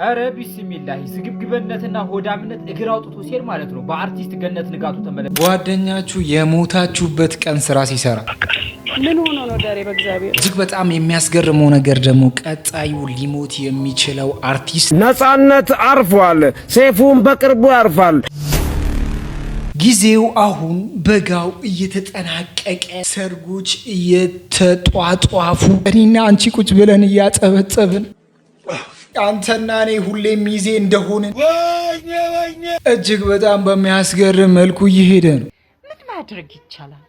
አረ ቢስሚላህ ስግብግበነትና ሆዳምነት እግር አውጥቶ ሲል ማለት ነው። በአርቲስት ገነት ንጋቱ ተመለከተ። ጓደኛችሁ የሞታችሁበት ቀን ስራ ሲሰራ ምን ሆኖ ነው ዳሬ? በእግዚአብሔር እጅግ በጣም የሚያስገርመው ነገር ደግሞ ቀጣዩ ሊሞት የሚችለው አርቲስት ነፃነት አርፏል። ሴፉን በቅርቡ ያርፋል። ጊዜው አሁን በጋው እየተጠናቀቀ ሰርጎች እየተጧጧፉ እኔና አንቺ ቁጭ ብለን እያጠበጠብን አንተና እኔ ሁሌም ሚዜ እንደሆንን እጅግ በጣም በሚያስገርም መልኩ እየሄደ ነው። ምን ማድረግ ይቻላል?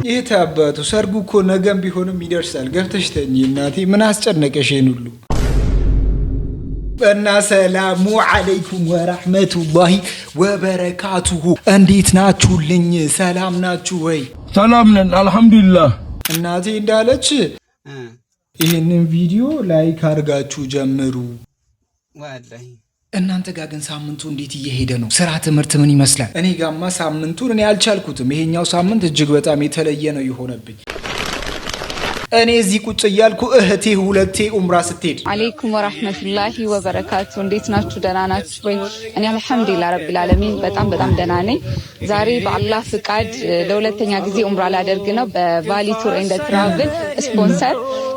የታባቱ ሰርጉ እኮ ነገም ቢሆንም ይደርሳል። ገብተሽ ተኝ እናቴ። ምን አስጨነቀሽ ሁሉ? እና ሰላሙ አለይኩም ወራህመቱላሂ ወበረካቱሁ። እንዴት ናችሁልኝ? ሰላም ናችሁ ወይ? ሰላም ነን አልহামዱሊላህ። እናቴ እንዳለች ይሄንን ቪዲዮ ላይክ አድርጋችሁ ጀምሩ። ወላሂ እናንተ ጋር ግን ሳምንቱ እንዴት እየሄደ ነው? ስራ ትምህርት ምን ይመስላል? እኔ ጋማ ሳምንቱን እኔ አልቻልኩትም። ይሄኛው ሳምንት እጅግ በጣም የተለየ ነው የሆነብኝ። እኔ እዚህ ቁጭ እያልኩ እህቴ ሁለቴ ኡምራ ስትሄድ አለይኩም ወራህመቱላሂ ወበረካቱ። እንዴት ናችሁ? ደህና ናችሁ ወይ? እኔ አልহামዱሊላህ ረቢል ዓለሚን በጣም ደህና ነኝ። ዛሬ በአላህ ፍቃድ ለሁለተኛ ጊዜ ኡምራ ላደርግ ነው በቫሊ ቱር ኤንድ ትራቭል ስፖንሰር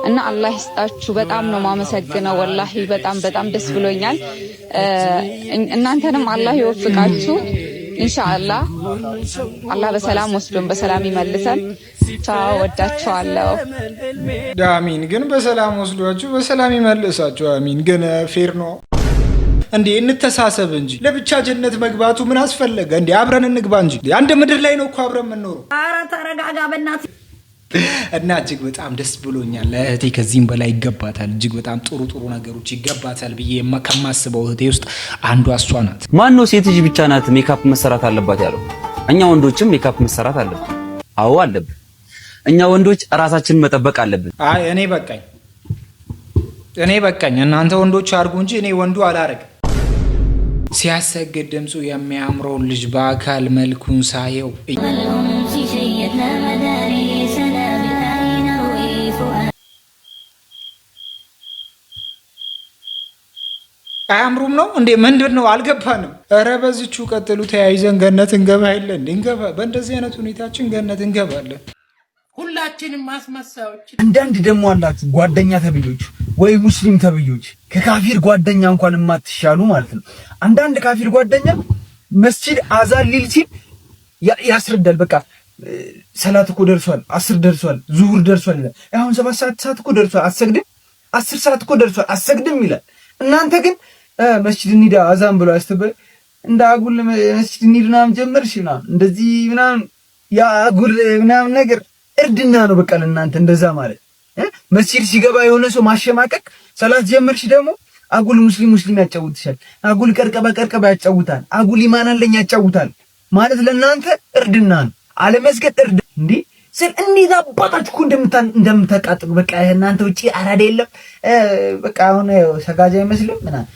እና አላህ ይስጣችሁ። በጣም ነው ማመሰግነው። ወላሂ በጣም ደስ ብሎኛል። እናንተንም አላህ ይወፍቃችሁ ኢንሻአላህ። አላህ በሰላም ወስዶን በሰላም ይመልሰን። ቻው፣ ወዳችኋለሁ። አሚን። ግን በሰላም ወስዷችሁ በሰላም ይመልሳችሁ። አሚን። ግን ፌር ነው እንዴ? እንተሳሰብ እንጂ ለብቻ ጀነት መግባቱ ምን አስፈለገ እንዴ? አብረን እንግባ እንጂ አንድ ምድር ላይ ነው እኮ አብረን የምንኖረው። ኧረ ተረጋጋ በእናትህ። እና እጅግ በጣም ደስ ብሎኛል። እህቴ ከዚህም በላይ ይገባታል። እጅግ በጣም ጥሩ ነገሮች ይገባታል ብዬ ከማስበው እህቴ ውስጥ አንዷ እሷ ናት። ማን ነው ሴት ልጅ ብቻ ናት ሜካፕ መሰራት አለባት ያለው? እኛ ወንዶችም ሜካፕ መሰራት አለብን። አዎ አለብን። እኛ ወንዶች ራሳችንን መጠበቅ አለብን። አይ እኔ በቃኝ። እናንተ ወንዶች አድርጉ እንጂ እኔ ወንዱ አላረግ። ሲያሰግድ ድምፁ የሚያምረው ልጅ በአካል መልኩን ሳየው አያምሩም ነው እንዴ? ምንድን ነው አልገባንም። ኧረ በዚቹ ቀጥሉ። ተያይዘን ገነት እንገባ የለ እንዴ? እንገባ። በእንደዚህ አይነት ሁኔታችን ገነት እንገባለን። ሁላችንም ማስመሳዮች። አንዳንድ ደግሞ አላችሁ ጓደኛ ተብዮች ወይ ሙስሊም ተብዮች ከካፊር ጓደኛ እንኳን የማትሻሉ ማለት ነው። አንዳንድ ካፊር ጓደኛ መስጂድ አዛን ሊል ሲል ያስረዳል። በቃ ሰላት እኮ ደርሷል፣ 10 ደርሷል፣ ዙሁር ደርሷል ይላል። አሁን 7 ሰዓት እኮ ደርሷል አሰግድም፣ 10 ሰዓት እኮ ደርሷል አሰግድም ይላል። እናንተ ግን መስጂድ እንሂድ አዛን ብሎ አስተበል እንደ አጉል መስጂድ እንሂድ ምናምን ጀመርሽ ምናምን እንደዚህ ምናምን ያ አጉል ምናምን ነገር እርድና ነው። በቃ ለእናንተ እንደዛ ማለት መስጂድ ሲገባ የሆነ ሰው ማሸማቀቅ፣ ሰላት ጀመርሽ ደግሞ አጉል ሙስሊም ያጫውትሻል፣ አጉል ቀርቀባ ያጫውታል፣ አጉል ኢማን አለኝ ያጫውታል ማለት ለእናንተ እርድና ነው። አለመስገድ እርድ እንዴ ስል እንዴት አባታችሁ እኮ እንደምታቃጥሉ በቃ እናንተ ውጪ አራዳ የለም። በቃ አሁን ሰጋጃ አይመስልም ምናምን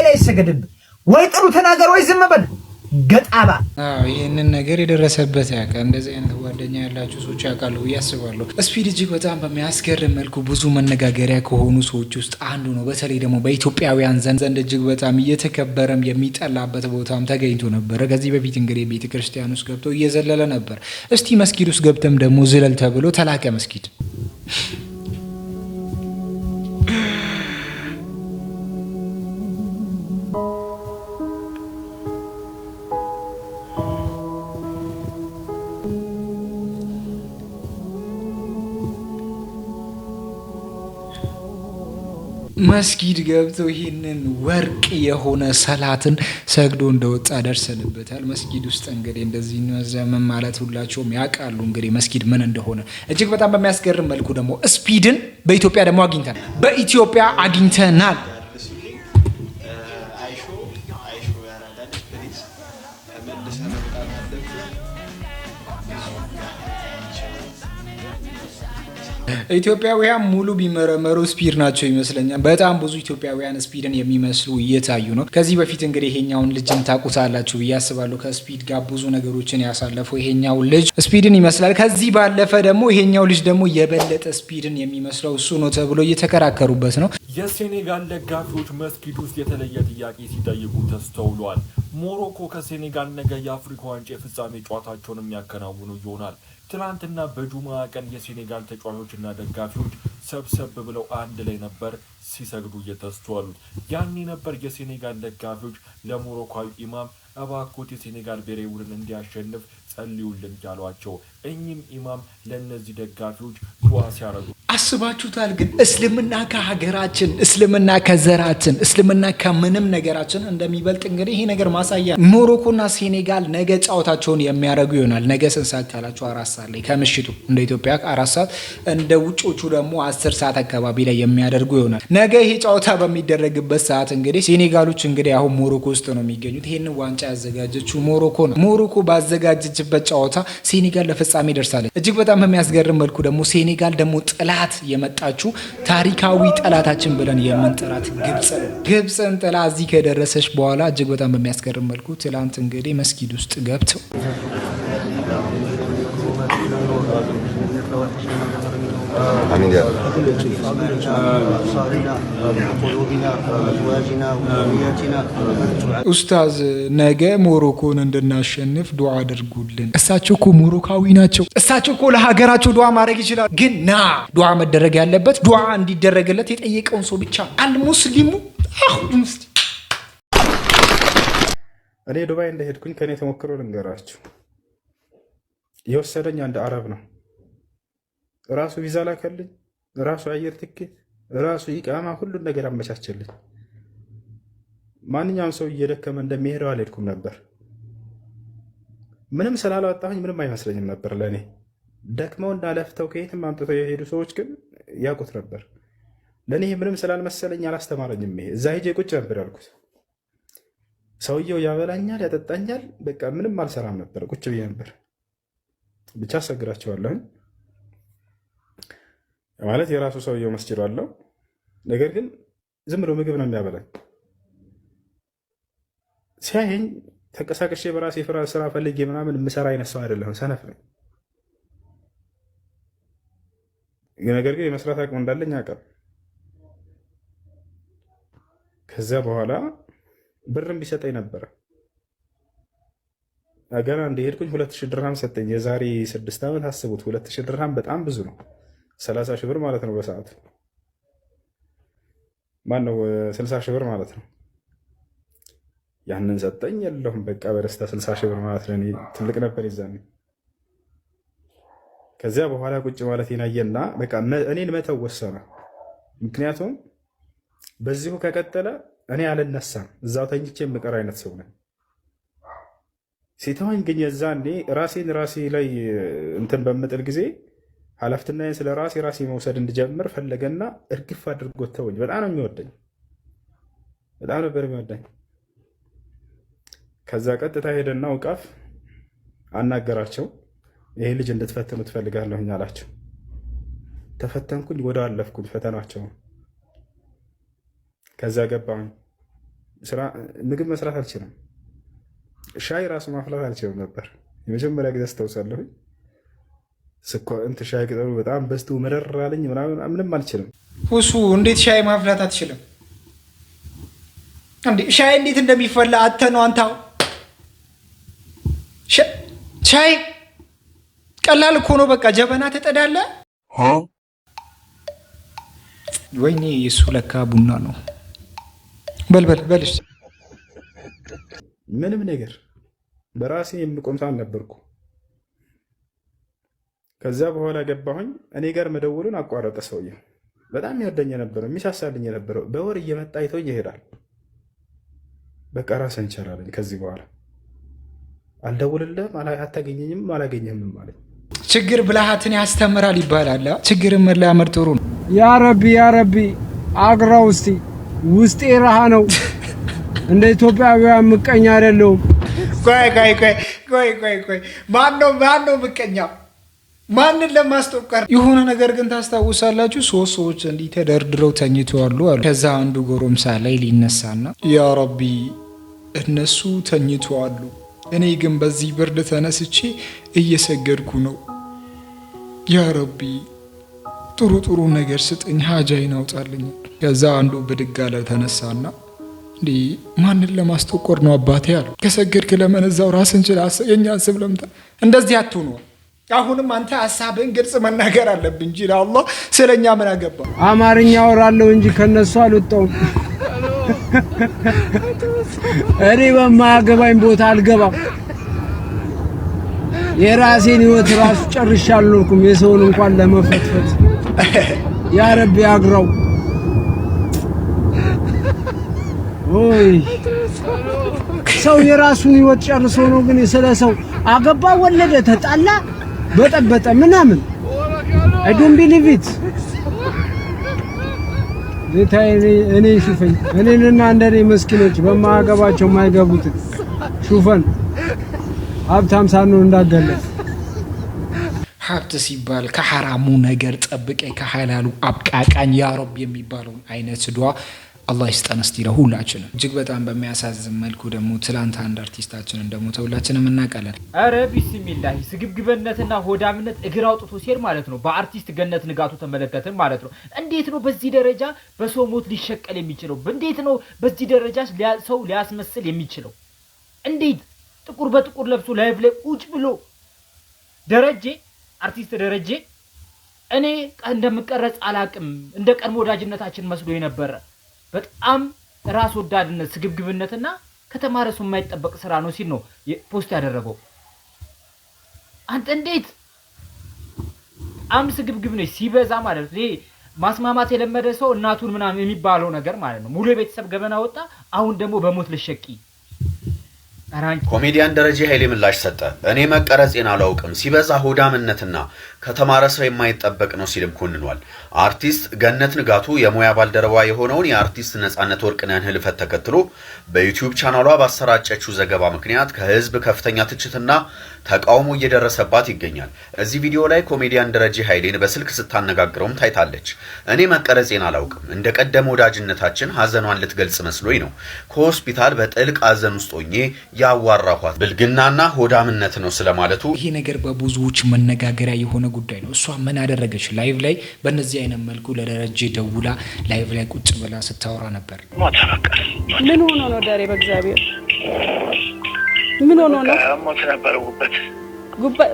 ላይ ሰገድብ ወይ ጥሩ ተናገር ወይ ዝም በል ገጣባ። ይህንን ነገር የደረሰበት ያውቃል። እንደዚህ አይነት ጓደኛ ያላችሁ ሰዎች ያውቃሉ ብዬ አስባለሁ። ስፒድ እጅግ በጣም በሚያስገርም መልኩ ብዙ መነጋገሪያ ከሆኑ ሰዎች ውስጥ አንዱ ነው። በተለይ ደግሞ በኢትዮጵያውያን ዘንድ እጅግ በጣም እየተከበረም የሚጠላበት ቦታም ተገኝቶ ነበረ። ከዚህ በፊት እንግዲህ ቤተ ክርስቲያን ውስጥ ገብቶ እየዘለለ ነበር። እስቲ መስጊድ ውስጥ ገብተም ደግሞ ዝለል ተብሎ ተላከ መስጊድ። መስጊድ ገብቶ ይህንን ወርቅ የሆነ ሰላትን ሰግዶ እንደወጣ ደርሰንበታል። መስጊድ ውስጥ እንግዲህ እንደዚህ ዘመን ማለት ሁላቸውም ያውቃሉ እንግዲህ መስጊድ ምን እንደሆነ። እጅግ በጣም በሚያስገርም መልኩ ደግሞ ስፒድን በኢትዮጵያ ደግሞ አግኝተናል። ተመልሰን መምጣት አለብን። ኢትዮጵያውያን ሙሉ ቢመረመሩ ስፒድ ናቸው ይመስለኛል። በጣም ብዙ ኢትዮጵያውያን ስፒድን የሚመስሉ እየታዩ ነው። ከዚህ በፊት እንግዲህ ይሄኛውን ልጅን ታውቁታላችሁ ብዬ አስባለሁ። ከስፒድ ጋር ብዙ ነገሮችን ያሳለፈው ይሄኛው ልጅ ስፒድን ይመስላል። ከዚህ ባለፈ ደግሞ ይሄኛው ልጅ ደግሞ የበለጠ ስፒድን የሚመስለው እሱ ነው ተብሎ እየተከራከሩበት ነው። የሴኔጋል ደጋፊዎች መስጊድ ውስጥ የተለየ ጥያቄ ሲጠይቁ ተስተውሏል። ሞሮኮ ከሴኔጋል ነገ የአፍሪካ ዋንጫ የፍጻሜ ጨዋታቸውን የሚያከናውኑ ይሆናል። ትናንትና በጁማ ቀን የሴኔጋል ተጫዋቾችና ደጋፊዎች ሰብሰብ ብለው አንድ ላይ ነበር ሲሰግዱ እየተስተዋሉት። ያኔ ነበር የሴኔጋል ደጋፊዎች ለሞሮኮዊ ኢማም እባክዎት የሴኔጋል ብሔራዊ ቡድን እንዲያሸንፍ ጸልዩልን ያሏቸው። እኚህም ኢማም ለእነዚህ ደጋፊዎች ዱዓ ሲያደርጉ አስባችሁታል? ግን እስልምና ከሀገራችን፣ እስልምና ከዘራችን፣ እስልምና ከምንም ነገራችን እንደሚበልጥ እንግዲህ ይሄ ነገር ማሳያ። ሞሮኮና ሴኔጋል ነገ ጨዋታቸውን የሚያደርጉ ይሆናል። ነገ ስንት ሰዓት ካላችሁ 4 ሰዓት ላይ ከምሽቱ እንደ ኢትዮጵያ 4 ሰዓት፣ እንደ ውጮቹ ደግሞ 10 ሰዓት አካባቢ ላይ የሚያደርጉ ይሆናል። ነገ ይሄ ጨዋታ በሚደረግበት ሰዓት እንግዲህ ሴኔጋሎች እንግዲህ አሁን ሞሮኮ ውስጥ ነው የሚገኙት። ይህንን ዋንጫ ያዘጋጀችው ሞሮኮ ነው። ሞሮኮ ባዘጋጀችበት ጨዋታ ሴኔጋል ለፍጻሜ ደርሳለች። እጅግ በጣም በሚያስገርም መልኩ ደግሞ ሴኔጋል ደግሞ ጥላት የመጣችው ታሪካዊ ጠላታችን ብለን የምንጠራት ግብፅን ጥላ እዚህ ከደረሰች በኋላ እጅግ በጣም በሚያስገርም መልኩ ትላንት እንግዲህ መስጊድ ውስጥ ገብተው ኡስታዝ ነገ ሞሮኮን እንድናሸንፍ ዱዓ አድርጉልን። እሳቸው እኮ ሞሮካዊ ናቸው። እሳቸው እኮ ለሀገራቸው ዱዓ ማድረግ ይችላል። ግን ዱዓ መደረግ ያለበት ዱዓ እንዲደረግለት የጠየቀውን ሰው ብቻ አልሙስሊሙ እኔ ዱባይ እንደሄድኩኝ ከኔ ተሞክሮ ልንገራችሁ። የወሰደኝ አንድ አረብ ነው። ራሱ ቪዛ ላከልኝ፣ ራሱ አየር ትኬት፣ ራሱ ኢቃማ፣ ሁሉን ነገር አመቻቸልኝ። ማንኛውም ሰው እየደከመ እንደሚሄደው አልሄድኩም ነበር። ምንም ስላላወጣሁኝ ምንም አይመስለኝም ነበር ለእኔ። ደክመውና ለፍተው ከየትም አምጥተው የሄዱ ሰዎች ግን ያውቁት ነበር። ለእኔ ምንም ስላልመሰለኝ አላስተማረኝም። ይሄ እዛ ሄጄ ቁጭ ነበር ያልኩት። ሰውየው ያበላኛል፣ ያጠጣኛል፣ በቃ ምንም አልሰራም ነበር፣ ቁጭ ብዬ ነበር። ብቻ አሰግራቸዋለሁኝ ማለት የራሱ ሰውየው መስጂድ አለው። ነገር ግን ዝም ብሎ ምግብ ነው የሚያበላኝ። ሲያየኝ ተንቀሳቅሼ በራሴ ስራ ፈልጌ ምናምን የምሰራ አይነት ሰው አይደለሁም፣ ሰነፍ ነኝ። ነገር ግን የመስራት አቅም እንዳለኝ አውቃለሁ። ከዚያ በኋላ ብርም ቢሰጠኝ ነበረ። ገና እንደሄድኩኝ 2000 ድርሃም ሰጠኝ። የዛሬ 6 ዓመት አስቡት። 2000 ድርሃም በጣም ብዙ ነው። 30 ሺህ ብር ማለት ነው በሰዓቱ። ማነው 60 ሺህ ብር ማለት ነው። ያንን ሰጠኝ። የለሁም በቃ በደስታ 60 ሺህ ብር ማለት ለኔ ትልቅ ነበር ይዛኔ። ከዚያ በኋላ ቁጭ ማለት ይናየና በቃ እኔን መተው ወሰነ። ምክንያቱም በዚሁ ከቀጠለ እኔ አልነሳም፣ እዛው ተኝቼ የምቀር አይነት ሰው ነኝ። ሲተወኝ ግን የዛኔ ራሴ ላይ እንትን በምጥል ጊዜ ኃላፊነቴን ስለ ራሴ መውሰድ እንድጀምር ፈለገና እርግፍ አድርጎ ተወኝ። በጣም ነው የሚወደኝ፣ በጣም ነበር የሚወደኝ። ከዛ ቀጥታ ሄደና ውቃፍ አናገራቸው። ይሄ ልጅ እንድትፈትኑ ትፈልጋለሁኝ አላቸው። ተፈተንኩኝ፣ ወደ አለፍኩኝ ፈተናቸው። ከዛ ገባሁኝ። ምግብ መስራት አልችልም፣ ሻይ ራሱ ማፍላት አልችልም ነበር። የመጀመሪያ ጊዜ አስታውሳለሁኝ። ሻይ ቅጠሉ በጣም በስቱ መረር አለኝ ምንም አልችልም። ሁሱ እንዴት ሻይ ማፍላት አትችልም እንዴ? ሻይ እንዴት እንደሚፈላ አተነው አንታው። ሻይ ቀላል እኮ ነው። በቃ ጀበና ተጠዳለ። ወይኔ የሱ ለካ ቡና ነው። በልሽ ምንም ነገር በራሴ የምቆም ሰው አልነበርኩ። ከዛ በኋላ ገባሁኝ። እኔ ጋር መደወሉን አቋረጠ ሰውዬው። በጣም የሚወደኝ የነበረው የሚሳሳልኝ የነበረው በወር እየመጣ አይቶኝ ይሄዳል። በቃ ራስን እንችላለን። ከዚህ በኋላ አልደውልልህም፣ አታገኘኝም፣ አላገኘህም ማለት ችግር ብልሃትን ያስተምራል ይባላል። ችግርን መላመድ ጥሩ ነው። ያ ረቢ አግራው ውስጤ ረሃ ነው። እንደ ኢትዮጵያውያን ምቀኛ አይደለሁም። ቆይ ማነው ምቀኛው? ማንን ለማስጠቀር የሆነ ነገር ግን ታስታውሳላችሁ? 3 ሰዎች እንዲህ ተደርድረው ተኝተዋል አሉ። ከዛ አንዱ ጎረምሳ ላይ ሊነሳና ያ ረቢ እነሱ ተኝተዋል፣ እኔ ግን በዚህ ብርድ ተነስቼ እየሰገድኩ ነው። ያ ረቢ ጥሩ ነገር ስጠኝ፣ ሀጃይን አውጣልኝ። ከዛ አንዱ ብድግ አለ ተነሳና እንዴ ማንን ለማስጠቆር ነው አባቴ አለው። ከሰገድክ ለምን እዛው ራስን ችላ የኛን ስም ለምታ እንደዚህ አትሁኑ። አሁንም አንተ ሐሳብን ግልጽ መናገር አለብህ እንጂ ለአላህ ስለኛ ምን አገባ? አማርኛ አወራለሁ እንጂ ከነሱ አልወጣሁም። እኔ በማያገባኝ ቦታ አልገባም። የራሴን ህይወት ራሱ ጨርሻለሁ። የሰውን እንኳን ለመፈትፈት ያ ረቢ ያግራው። ኦይ ሰው የራሱን ህይወት ጨርሶ ነው ግን ስለሰው አገባ፣ ወለደ፣ ተጣላ፣ በጠበጠ ምናምን I don't believe it። እኔ ሹፈኝ እኔንና እንደኔ መስኪኖች በማያገባቸው የማይገቡት ሹፈን ሀብታም ሳንሆን እንዳገለጽ። ሀብት ሲባል ከሐራሙ ነገር ጠብቀኝ ከሐላሉ አብቃቃኝ ያ ረብ የሚባለውን አይነት ዱዓ አላህ ይስጠን እስቲ ለሁላችንም። እጅግ በጣም በሚያሳዝን መልኩ ደግሞ ትላንት አንድ አርቲስታችን እንደሞተ ሁላችንም እናውቃለን። አረ ቢስሚላህ ስግብግብነትና ሆዳምነት እግር አውጥቶ ሲሄድ ማለት ነው። በአርቲስት ገነት ንጋቱ ተመለከተን ማለት ነው። እንዴት ነው በዚህ ደረጃ በሰው ሞት ሊሸቀል የሚችለው? እንዴት ነው በዚህ ደረጃ ሰው ሊያስመስል የሚችለው? እንዴት ጥቁር በጥቁር ለብሶ ላይቭ ላይ ቁጭ ብሎ ደረጀ አርቲስት ደረጀ እኔ እንደምቀረጽ አላቅም እንደ ቀድሞ ወዳጅነታችን መስሎ የነበረ በጣም ራስ ወዳድነት ስግብግብነትና ከተማረ ሰው የማይጠበቅ ስራ ነው ሲል ነው ፖስት ያደረገው። አንተ እንዴት ስግብግብ ነህ ሲበዛ ማለት ነው። ይሄ ማስማማት የለመደ ሰው እናቱን ምናምን የሚባለው ነገር ማለት ነው። ሙሉ የቤተሰብ ገበና ወጣ። አሁን ደግሞ በሞት ልሸቂ። ኮሜዲያን ደረጀ ኃይሌ ምላሽ ሰጠ። እኔ መቀረጼን አላውቅም፣ ሲበዛ ሆዳምነትና ከተማረ ሰው የማይጠበቅ ነው ሲልም ኮንኗል። አርቲስት ገነት ንጋቱ የሙያ ባልደረባ የሆነውን የአርቲስት ነጻነት ወርቅነህን ህልፈት ተከትሎ በዩቲዩብ ቻናሏ ባሰራጨችው ዘገባ ምክንያት ከህዝብ ከፍተኛ ትችትና ተቃውሞ እየደረሰባት ይገኛል። እዚህ ቪዲዮ ላይ ኮሜዲያን ደረጀ ኃይሌን በስልክ ስታነጋግረውም ታይታለች። እኔ መቀረጼን አላውቅም፣ እንደ ቀደመ ወዳጅነታችን ሀዘኗን ልትገልጽ መስሎኝ ነው ከሆስፒታል በጥልቅ ሀዘን ውስጥ ሆኜ ያዋራኋት ብልግናና ሆዳምነት ነው ስለማለቱ። ይሄ ነገር በብዙዎች መነጋገሪያ የሆነ ጉዳይ ነው። እሷ ምን አደረገች? ላይቭ ላይ በእነዚህ አይነት መልኩ ለደረጀ ደውላ ላይቭ ላይ ቁጭ ብላ ስታወራ ነበር። ምን ሆኖ ነው ዳሬ? በእግዚአብሔር ምን ሆኖ ነው? ሞት ነበር። ጉበት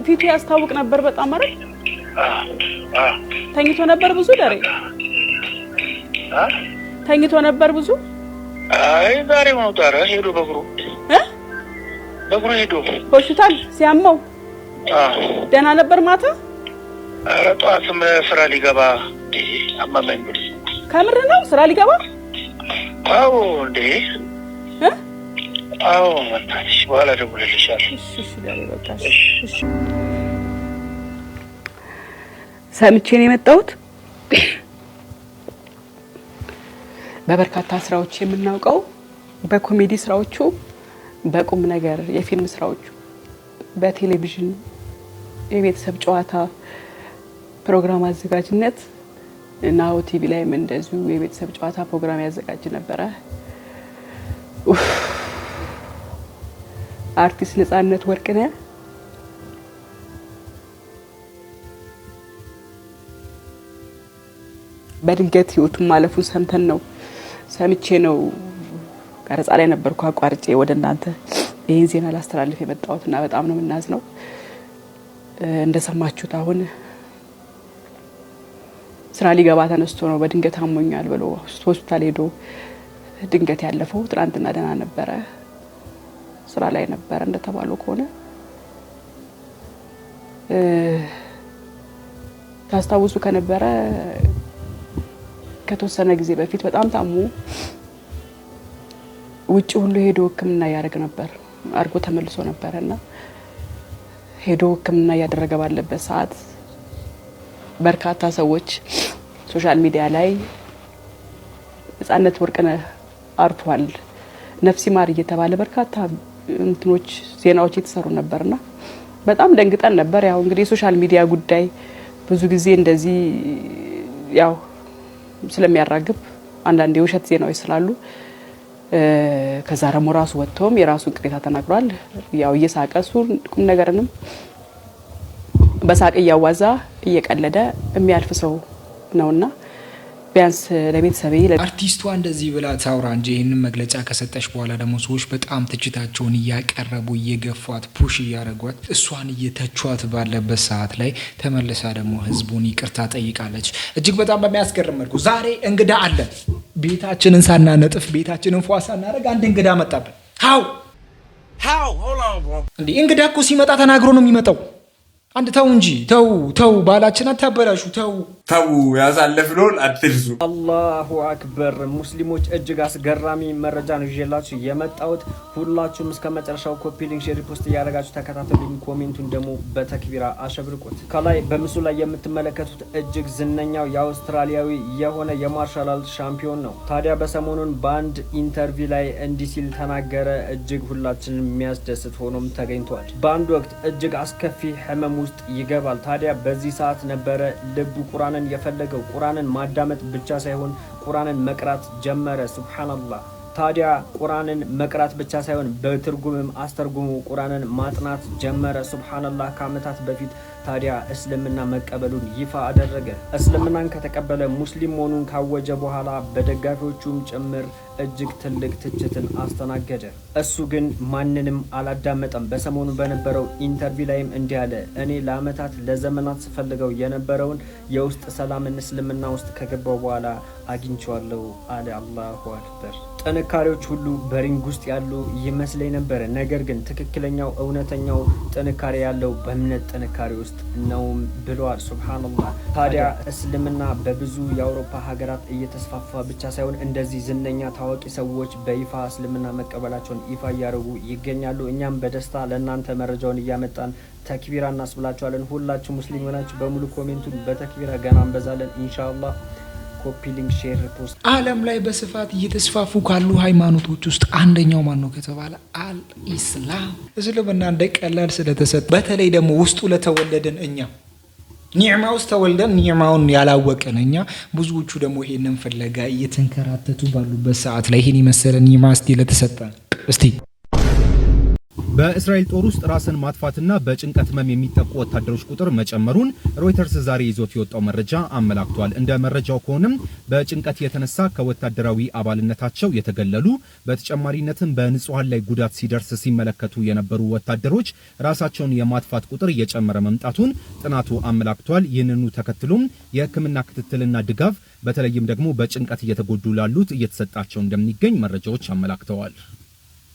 ፊቱ ያስታውቅ ነበር በጣም አይደል? ተኝቶ ነበር ብዙ ዳሬ? ተኝቶ ነበር ብዙ? አይ ዛሬ ነው ታረ ሄዶ በእግሩ ሄዶ ሆስፒታል ሲያመው ደህና ነበር ማታ? ኧረ ጠዋትም ስራ ሊገባ አማማኝ ብሎ ከምር ነው ስራ ሊገባ? አዎ እንዴ አዎ ወጣሽ በኋላ ደውልልሻለሁ። እሺ ዳሬ በቃ እሺ። ሰምቼ ነው የመጣሁት። በበርካታ ስራዎች የምናውቀው በኮሜዲ ስራዎቹ፣ በቁም ነገር የፊልም ስራዎቹ፣ በቴሌቪዥን የቤተሰብ ጨዋታ ፕሮግራም አዘጋጅነት ናሁ ቲቪ ላይም እንደዚሁ የቤተሰብ ጨዋታ ፕሮግራም ያዘጋጅ ነበረ። አርቲስት ነጻነት ወርቅነህ በድንገት ህይወቱን ማለፉን ሰምቼ ነው ቀረጻ ላይ ነበርኩ አቋርጬ ወደ እናንተ ይሄን ዜና ላስተላልፍ የመጣሁትና በጣም ነው የምናዝነው። እንደሰማችሁት አሁን ስራ ሊገባ ተነስቶ ነው በድንገት አሞኛል ብሎ ሆስፒታል ሄዶ ድንገት ያለፈው። ትናንትና ደህና ነበረ፣ ስራ ላይ ነበረ እንደተባለው ከሆነ። ታስታውሱ ከነበረ ከተወሰነ ጊዜ በፊት በጣም ታሞ ውጪ ሁሉ ሄዶ ህክምና ያደርግ ነበር፣ አርጎ ተመልሶ ነበርና ሄዶ ህክምና ያደረገ ባለበት ሰዓት በርካታ ሰዎች ሶሻል ሚዲያ ላይ ነጻነት ወርቅነህ አርፏል ነፍስ ይማር እየተባለ በርካታ እንትኖች ዜናዎች የተሰሩ ነበርና በጣም ደንግጠን ነበር። ያው እንግዲህ ሶሻል ሚዲያ ጉዳይ ብዙ ጊዜ እንደዚህ ያው ስለሚያራግብ አንዳንድ የውሸት ዜናዎች ስላሉ ከዛ ደግሞ ራሱ ወጥቶም የራሱን ቅሬታ ተናግሯል። ያው እየሳቀሱ ቁም ነገርንም በሳቅ እያዋዛ እየቀለደ የሚያልፍ ሰው ነውና ቢያንስ ለቤተሰቤ አርቲስቷ እንደዚህ ብላ ታውራ እንጂ ይህንን መግለጫ ከሰጠች በኋላ ደግሞ ሰዎች በጣም ትችታቸውን እያቀረቡ እየገፏት ፑሽ እያደረጓት እሷን እየተቿት ባለበት ሰዓት ላይ ተመልሳ ደግሞ ህዝቡን ይቅርታ ጠይቃለች። እጅግ በጣም በሚያስገርም መልኩ ዛሬ እንግዳ አለ። ቤታችንን ሳናነጥፍ ቤታችንን ፏ ሳናደርግ አንድ እንግዳ መጣብን። እንዴ እንግዳ እኮ ሲመጣ ተናግሮ ነው የሚመጣው። አንድ ተው እንጂ ተው ባላችን አታበላሹ ተው ያሳለፍነውን አትርሱ። አላሁ አክበር። ሙስሊሞች እጅግ አስገራሚ መረጃ ነው ይዤላችሁ የመጣሁት። ሁላችሁም እስከ መጨረሻው ኮፒ ሊንክ ሼር ፖስት እያደረጋችሁ ተከታተሉኝ። ኮሜንቱን ደግሞ በተክቢራ አሸብርቁት። ከላይ በምስሉ ላይ የምትመለከቱት እጅግ ዝነኛው የአውስትራሊያዊ የሆነ የማርሻል አርት ሻምፒዮን ነው። ታዲያ በሰሞኑን በአንድ ኢንተርቪው ላይ እንዲህ ሲል ተናገረ። እጅግ ሁላችንን የሚያስደስት ሆኖም ተገኝቷል። በአንድ ወቅት እጅግ አስከፊ ህመም ውስጥ ይገባል። ታዲያ በዚህ ሰዓት ነበረ ልቡ ቁርአንን የፈለገው። ቁርአንን ማዳመጥ ብቻ ሳይሆን ቁርአንን መቅራት ጀመረ። ሱብሃንአላህ። ታዲያ ቁርአንን መቅራት ብቻ ሳይሆን በትርጉምም አስተርጉሙ ቁርአንን ማጥናት ጀመረ። ሱብሃንአላህ። ከዓመታት በፊት ታዲያ እስልምና መቀበሉን ይፋ አደረገ። እስልምናን ከተቀበለ ሙስሊም መሆኑን ካወጀ በኋላ በደጋፊዎቹም ጭምር እጅግ ትልቅ ትችትን አስተናገደ። እሱ ግን ማንንም አላዳመጠም። በሰሞኑ በነበረው ኢንተርቪው ላይም እንዲህ አለ። እኔ ለዓመታት ለዘመናት ስፈልገው የነበረውን የውስጥ ሰላምን እስልምና ውስጥ ከገባው በኋላ አግኝቼዋለሁ አለ። አላሁ አክበር። ጥንካሬዎች ሁሉ በሪንግ ውስጥ ያሉ ይመስለኝ ነበር። ነገር ግን ትክክለኛው እውነተኛው ጥንካሬ ያለው በእምነት ጥንካሬ ውስጥ ነው ብለዋል። ሱብሃንአላህ። ታዲያ እስልምና በብዙ የአውሮፓ ሀገራት እየተስፋፋ ብቻ ሳይሆን እንደዚህ ዝነኛ ታዋቂ ሰዎች በይፋ እስልምና መቀበላቸውን ይፋ እያደረጉ ይገኛሉ። እኛም በደስታ ለእናንተ መረጃውን እያመጣን ተክቢራ እናስብላችኋለን። ሁላችሁ ሙስሊም ሆናችሁ በሙሉ ኮሜንቱን በተክቢራ ገና እንበዛለን ኢንሻአላህ። ኮፒ ሊንክ ሼር ፖስት። ዓለም ላይ በስፋት እየተስፋፉ ካሉ ሃይማኖቶች ውስጥ አንደኛው ማን ነው ከተባለ አልኢስላም። እስልምና እንደ ቀላል ስለተሰጠ በተለይ ደግሞ ውስጡ ለተወለደን እኛ ኒዕማ ውስጥ ተወልደን ኒዕማውን ያላወቀን እኛ ብዙዎቹ ደግሞ ይሄንን ፍለጋ እየተንከራተቱ ባሉበት ሰዓት ላይ ይሄን የመሰለ ኒዕማ እስቲ ለተሰጠን እስቲ በእስራኤል ጦር ውስጥ ራስን ማጥፋትና በጭንቀት ህመም የሚጠቁ ወታደሮች ቁጥር መጨመሩን ሮይተርስ ዛሬ ይዞት የወጣው መረጃ አመላክቷል። እንደ መረጃው ከሆነም በጭንቀት የተነሳ ከወታደራዊ አባልነታቸው የተገለሉ በተጨማሪነትም በንጹሃን ላይ ጉዳት ሲደርስ ሲመለከቱ የነበሩ ወታደሮች ራሳቸውን የማጥፋት ቁጥር እየጨመረ መምጣቱን ጥናቱ አመላክቷል። ይህንኑ ተከትሎም የህክምና ክትትልና ድጋፍ በተለይም ደግሞ በጭንቀት እየተጎዱ ላሉት እየተሰጣቸው እንደሚገኝ መረጃዎች አመላክተዋል።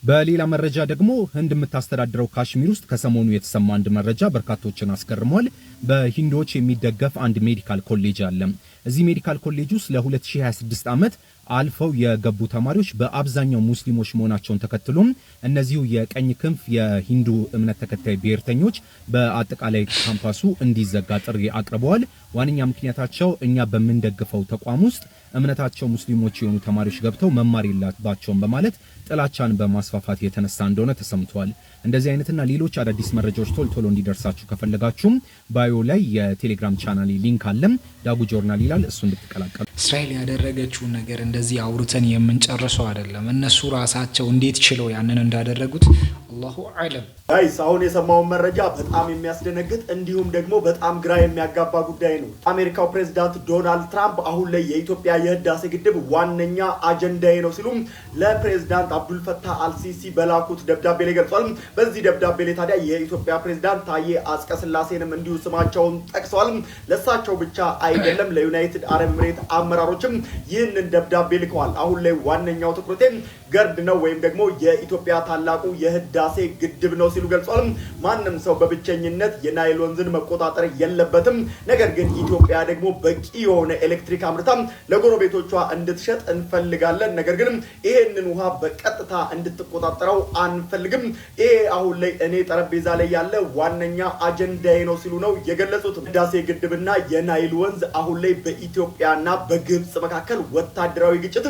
በሌላ መረጃ ደግሞ ህንድ የምታስተዳድረው ካሽሚር ውስጥ ከሰሞኑ የተሰማ አንድ መረጃ በርካቶችን አስገርሟል። በሂንዶች የሚደገፍ አንድ ሜዲካል ኮሌጅ አለ። እዚህ ሜዲካል ኮሌጅ ውስጥ ለ2026 ዓመት አልፈው የገቡ ተማሪዎች በአብዛኛው ሙስሊሞች መሆናቸውን ተከትሎም እነዚሁ የቀኝ ክንፍ የሂንዱ እምነት ተከታይ ብሔርተኞች በአጠቃላይ ካምፓሱ እንዲዘጋ ጥሪ አቅርበዋል። ዋነኛ ምክንያታቸው እኛ በምንደግፈው ተቋም ውስጥ እምነታቸው ሙስሊሞች የሆኑ ተማሪዎች ገብተው መማር የለባቸውም በማለት ጥላቻን በማስፋፋት የተነሳ እንደሆነ ተሰምቷል። እንደዚህ አይነትና ሌሎች አዳዲስ መረጃዎች ቶሎ እንዲደርሳችሁ ከፈለጋችሁም ባዮ ላይ የቴሌግራም ቻናል ሊንክ አለም ዳጉ ጆርናል ይላል። እሱ እንድትቀላቀሉ። እስራኤል ያደረገችውን ነገር እንደዚህ አውርተን የምንጨርሰው አይደለም። እነሱ ራሳቸው እንዴት ችለው ያንን እንዳደረጉት አላሁ አለም። ጋይስ አሁን የሰማውን መረጃ በጣም የሚያስደነግጥ እንዲሁም ደግሞ በጣም ግራ የሚያጋባ ጉዳይ ነው። አሜሪካው ፕሬዝዳንት ዶናልድ ትራምፕ አሁን ላይ የኢትዮጵያ የህዳሴ ግድብ ዋነኛ አጀንዳዬ ነው ሲሉም ለፕሬዝዳንት አብዱልፈታህ አልሲሲ በላኩት ደብዳቤ ላይ ገልጿል። በዚህ ደብዳቤ ላይ ታዲያ የኢትዮጵያ ፕሬዝዳንት ታዬ አጽቀሥላሴንም እንዲሁ ስማቸውን ጠቅሰዋል። ለሳቸው ብቻ አይደለም ለዩናይትድ አረብ ኤሚሬት አመራሮችም ይህንን ደብዳቤ ልከዋል። አሁን ላይ ዋነኛው ትኩረቴ ገርድ ነው ወይም ደግሞ የኢትዮጵያ ታላቁ የህዳሴ ግድብ ነው ሲሉ ገልጿል። ማንም ሰው በብቸኝነት የናይል ወንዝን መቆጣጠር የለበትም። ነገር ግን ኢትዮጵያ ደግሞ በቂ የሆነ ኤሌክትሪክ አምርታ ለጎረቤቶቿ እንድትሸጥ እንፈልጋለን። ነገር ግን ይሄንን ውሃ በቀጥታ እንድትቆጣጠረው አንፈልግም። ይሄ አሁን ላይ እኔ ጠረጴዛ ላይ ያለ ዋነኛ አጀንዳዬ ነው ሲሉ ነው የገለጹት። ህዳሴ ግድብና የናይል ወንዝ አሁን ላይ በኢትዮጵያና በግብጽ መካከል ወታደራዊ ግጭት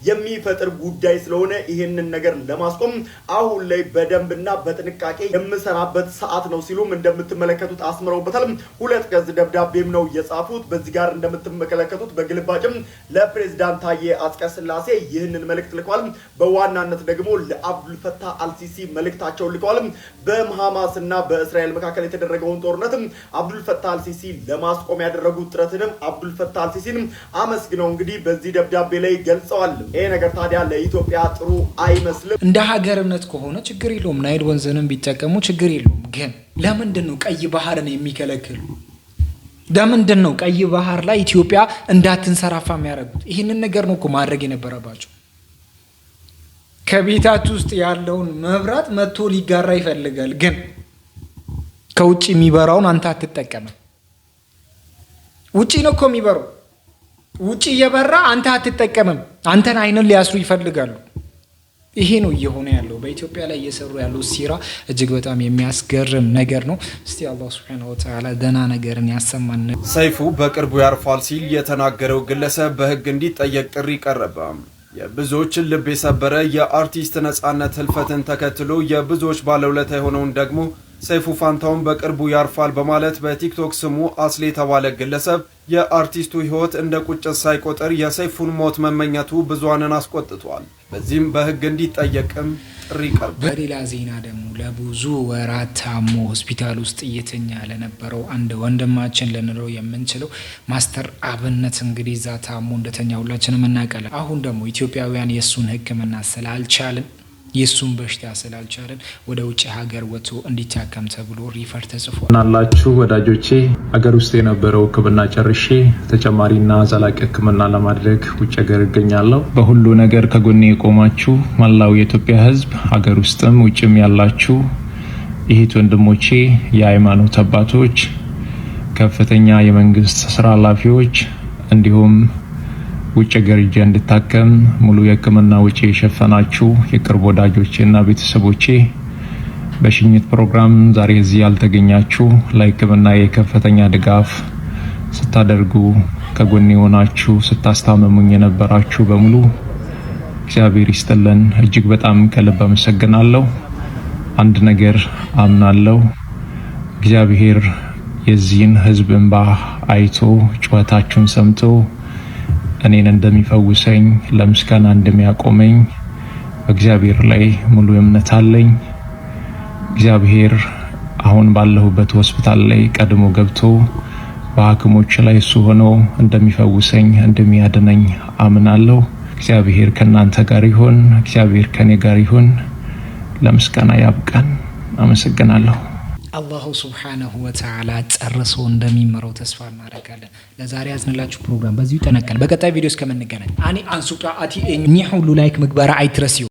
የሚፈጥር ጉዳይ ስለሆነ ይሄንን ነገር ለማስቆም አሁን ላይ በደንብና በጥንቃቄ የምሰራበት ሰዓት ነው ሲሉም እንደምትመለከቱት አስምረውበታል። ሁለት ገጽ ደብዳቤም ነው የጻፉት። በዚህ ጋር እንደምትመለከቱት በግልባጭም ለፕሬዝዳንት ታዬ አጽቀሥላሴ ይህንን መልእክት ልከዋል። በዋናነት ደግሞ ለአብዱል ፈታህ አልሲሲ መልእክታቸውን ልከዋል። በሐማስና በእስራኤል መካከል የተደረገውን ጦርነት አብዱል ፈታህ አልሲሲ ለማስቆም ያደረጉት ጥረትንም አብዱል ፈታህ አልሲሲን አመስግነው እንግዲህ በዚህ ደብዳቤ ላይ ገልጸዋል። ይሄ ነገር ታዲያ ለኢትዮጵያ ጥሩ አይመስልም። እንደ ሀገርነት ከሆነ ችግር የለውም፣ ናይል ወንዝንም ቢጠቀሙ ችግር የለውም። ግን ለምንድን ነው ቀይ ባህርን የሚከለክሉ? ለምንድን ነው ቀይ ባህር ላይ ኢትዮጵያ እንዳትንሰራፋ የሚያደርጉት? ይህንን ነገር ነው እኮ ማድረግ የነበረባቸው። ከቤታችሁ ውስጥ ያለውን መብራት መጥቶ ሊጋራ ይፈልጋል፣ ግን ከውጭ የሚበራውን አንተ አትጠቀምም። ውጪ ነው እኮ የሚበራው። ውጪ እየበራ አንተ አትጠቀምም። አንተን አይንን ሊያስሩ ይፈልጋሉ። ይሄ ነው እየሆነ ያለው። በኢትዮጵያ ላይ እየሰሩ ያለው ሲራ እጅግ በጣም የሚያስገርም ነገር ነው። እስቲ አላህ Subhanahu Wa Ta'ala ደህና ነገርን ያሰማን። ሰይፉ በቅርቡ ያርፋል ሲል የተናገረው ግለሰብ በህግ እንዲጠየቅ ጥሪ ቀረበ። የብዙዎችን ልብ የሰበረ የአርቲስት ነጻነት ህልፈትን ተከትሎ የብዙዎች ባለውለታ የሆነውን ደግሞ ሰይፉ ፋንታውን በቅርቡ ያርፋል በማለት በቲክቶክ ስሙ አስሌ የተባለ ግለሰብ የአርቲስቱ ህይወት እንደ ቁጭት ሳይቆጥር የሰይፉን ሞት መመኘቱ ብዙሃንን አስቆጥቷል። በዚህም በህግ እንዲጠየቅም ጥሪ ቀርቧል። በሌላ ዜና ደግሞ ለብዙ ወራት ታሞ ሆስፒታል ውስጥ እየተኛ ለነበረው አንድ ወንድማችን ልንለው የምንችለው ማስተር አብነት እንግዲህ እዛ ታሞ እንደተኛ ሁላችንም እናውቃለን። አሁን ደግሞ ኢትዮጵያውያን የሱን ህክምና ስላልቻልን የሱን በሽታ ስላልቻለን ወደ ውጭ ሀገር ወጥቶ እንዲታከም ተብሎ ሪፈር ተጽፏል። ናላችሁ ወዳጆቼ፣ ሀገር ውስጥ የነበረው ህክምና ጨርሼ ተጨማሪና ዘላቂ ህክምና ለማድረግ ውጭ ሀገር እገኛለሁ። በሁሉ ነገር ከጎኔ የቆማችሁ መላው የኢትዮጵያ ህዝብ፣ ሀገር ውስጥም ውጭም ያላችሁ እህት ወንድሞቼ፣ የሃይማኖት አባቶች፣ ከፍተኛ የመንግስት ስራ ኃላፊዎች እንዲሁም ውጭ ሀገር ሄጄ እንድታከም ሙሉ የህክምና ወጪ የሸፈናችሁ የቅርብ ወዳጆቼና ቤተሰቦቼ፣ በሽኝት ፕሮግራም ዛሬ እዚህ ያልተገኛችሁ ለህክምና የከፍተኛ ድጋፍ ስታደርጉ ከጎኔ ሆናችሁ ስታስታመሙኝ የነበራችሁ በሙሉ እግዚአብሔር ይስጥልን። እጅግ በጣም ከልብ አመሰግናለሁ። አንድ ነገር አምናለሁ፣ እግዚአብሔር የዚህን ህዝብ እንባ አይቶ ጩኸታችሁን ሰምቶ እኔን እንደሚፈውሰኝ ለምስጋና እንደሚያቆመኝ በእግዚአብሔር ላይ ሙሉ እምነት አለኝ። እግዚአብሔር አሁን ባለሁበት ሆስፒታል ላይ ቀድሞ ገብቶ በሐኪሞች ላይ እሱ ሆኖ እንደሚፈውሰኝ እንደሚያድነኝ አምናለሁ። እግዚአብሔር ከናንተ ጋር ይሁን። እግዚአብሔር ከኔ ጋር ይሁን። ለምስጋና ያብቃን። አመሰግናለሁ። አላሁ Subhanahu Wa Ta'ala ጨርሶ እንደሚመራው ተስፋ እናደርጋለን። ለዛሬ ያዝንላችሁ ፕሮግራም በዚሁ ተነቀለ። በቀጣይ ቪዲዮ እስከምንገናኝ አኒ አንሱቃ አቲ እኒ ሁሉ ላይክ ምግባራ አይትረሲው